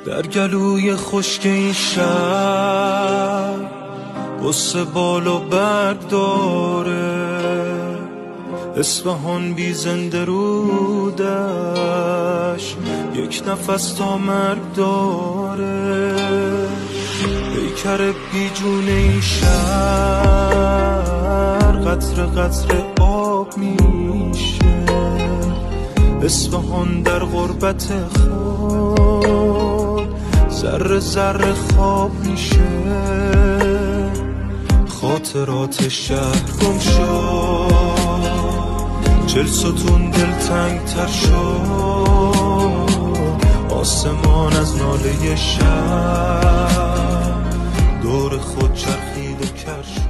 در گلوی خشک این شهر قصه بال و برگ داره، اصفهان بی زنده رودش یک نفس تا مرگ داره. پیکر بی جون این شهر قطره قطره آب میشه، اصفهان در غربت خود ذره ذره خواب میشه. خاطرات شهر گم شد، 40 ستون دلتنگ تر شد، آسمان از ناله شهر دور خود چرخید و کر شد.